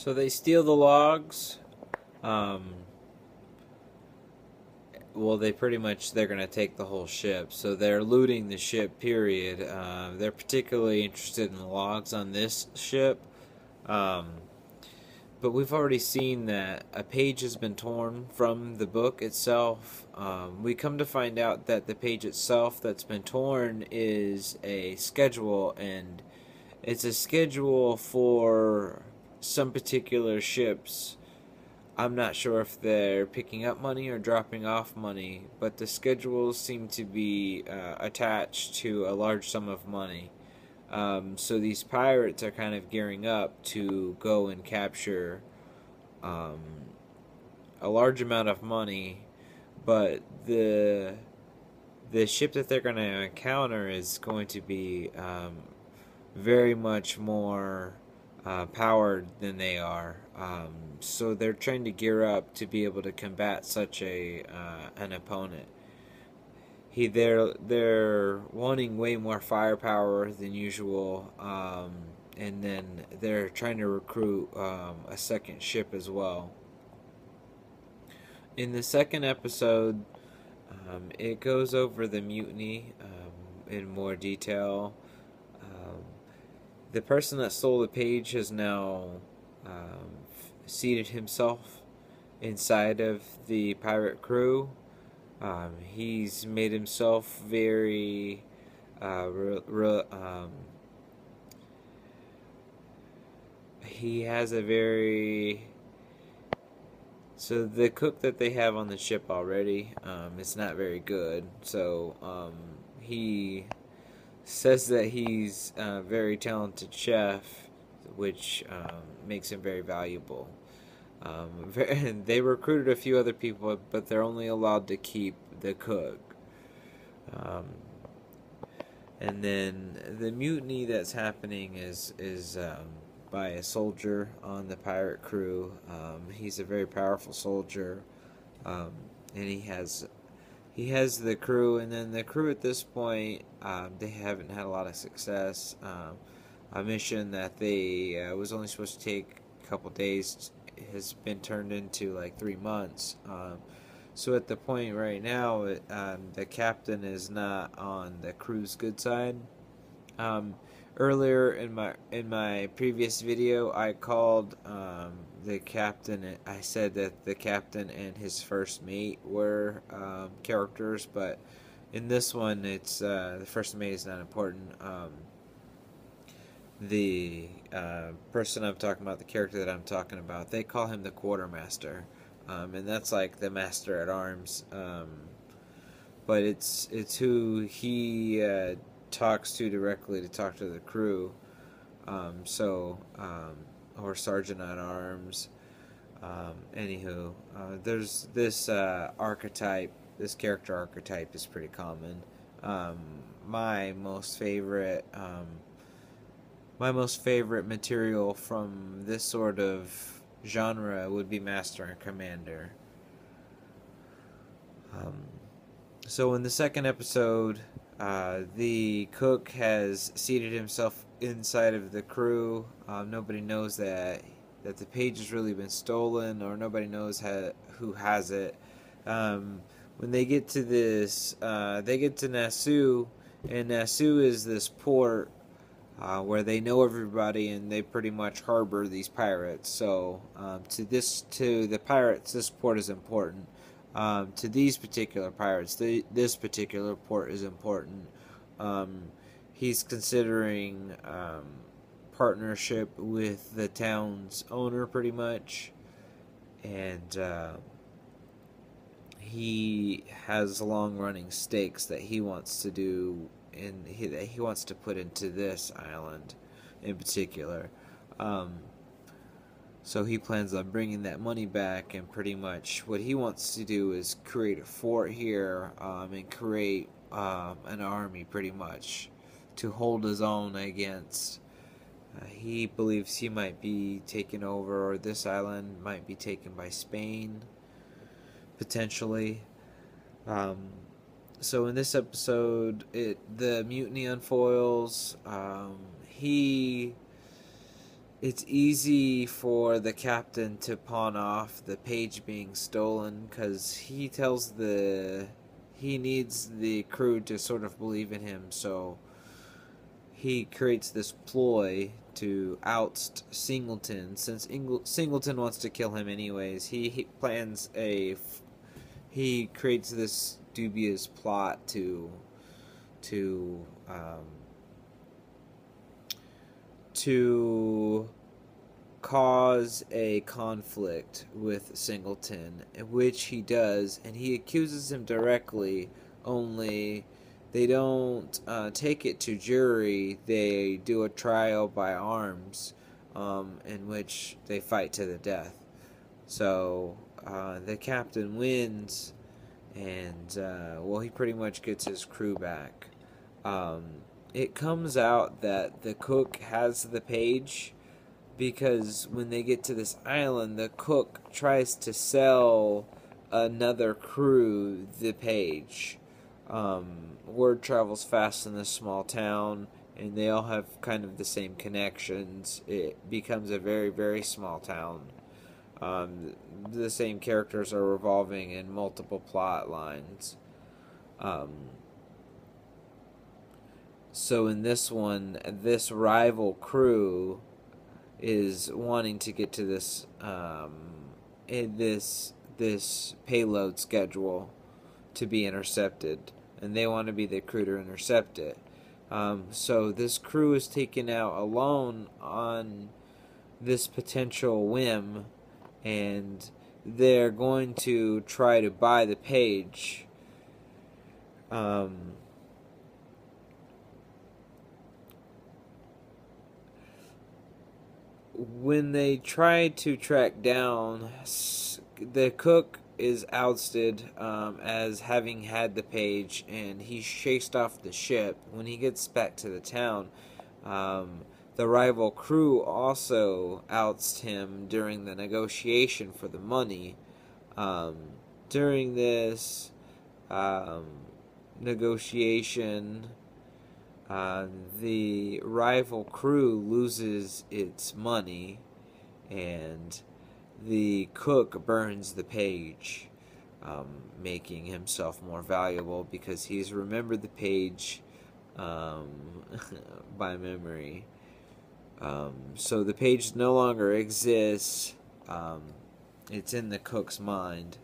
So they steal the logs. Um, well, they're going to take the whole ship. So they're looting the ship, period. They're particularly interested in the logs on this ship. Um, but we've already seen that a page has been torn from the book itself. We come to find out that the page itself that's been torn is a schedule, and it's a schedule for some particular ships. I'm not sure if they're picking up money or dropping off money, but the schedules seem to be attached to a large sum of money. So these pirates are kind of gearing up to go and capture um, a large amount of money, but the ship that they're going to encounter is going to be very much more powered than they are. So they're trying to gear up to be able to combat such a an opponent. They're wanting way more firepower than usual, and then they're trying to recruit a second ship as well. In the second episode, it goes over the mutiny in more detail. Um, the person that stole the page has now seated himself inside of the pirate crew. He's made himself very he has a very so the cook that they have on the ship already is not very good, so he says that he's a very talented chef, which makes him very valuable. They recruited a few other people, but they're only allowed to keep the cook. Um, and then the mutiny that's happening is by a soldier on the pirate crew. He's a very powerful soldier, and he has the crew, and then the crew at this point they haven't had a lot of success. A mission that they was only supposed to take a couple days has been turned into like 3 months. So at the point right now, the captain is not on the crew's good side. Earlier in my previous video, I called the captain. I said that the captain and his first mate were characters, but in this one, it's the first mate is not important. The person I'm talking about, the character that I'm talking about, they call him the quartermaster, and that's like the master at arms. But it's who he talks to directly to talk to the crew. Or sergeant at arms. Anywho, there's this archetype. This character archetype is pretty common. My most favorite. My most favorite material from this sort of genre would be Master and Commander. So in the second episode, the cook has seated himself inside of the crew. Nobody knows that the page has really been stolen, or nobody knows who has it. When they get to this, they get to Nassau, and Nassau is this port where they know everybody, and they pretty much harbor these pirates. So to the pirates, this port is important. To these particular pirates, this particular port is important. He's considering partnership with the town's owner, pretty much, and he has long-running stakes that he wants to do, and that he wants to put into this island, in particular. So he plans on bringing that money back, and pretty much what he wants to do is create a fort here, and create an army, pretty much, to hold his own against. He believes he might be taken over, or this island might be taken by Spain, potentially. So in this episode, the mutiny unfoils. He it's easy for the captain to pawn off the page being stolen because he needs the crew to sort of believe in him, so he creates this ploy to oust Singleton. Since Singleton wants to kill him anyways, he creates this dubious plot to um, to cause a conflict with Singleton, which he does, and he accuses him directly, only they don't take it to jury. They do a trial by arms, in which they fight to the death. So the captain wins, and well, he pretty much gets his crew back. Um, it comes out that the cook has the page because when they get to this island, the cook tries to sell another crew the page. Word travels fast in this small town, and they all have kind of the same connections. It becomes a very, very small town. The same characters are revolving in multiple plot lines. So in this one, this rival crew is wanting to get to this in this payload schedule to be intercepted, and they want to be the crew to intercept it. So this crew is taken out alone on this potential whim, and they're going to try to buy the page. When they try to track down, the cook is ousted as having had the page, and he's chased off the ship. When he gets back to the town, the rival crew also ousts him during the negotiation for the money. During this negotiation, the rival crew loses its money, and the cook burns the page, making himself more valuable because he's remembered the page by memory. So the page no longer exists. It's in the cook's mind.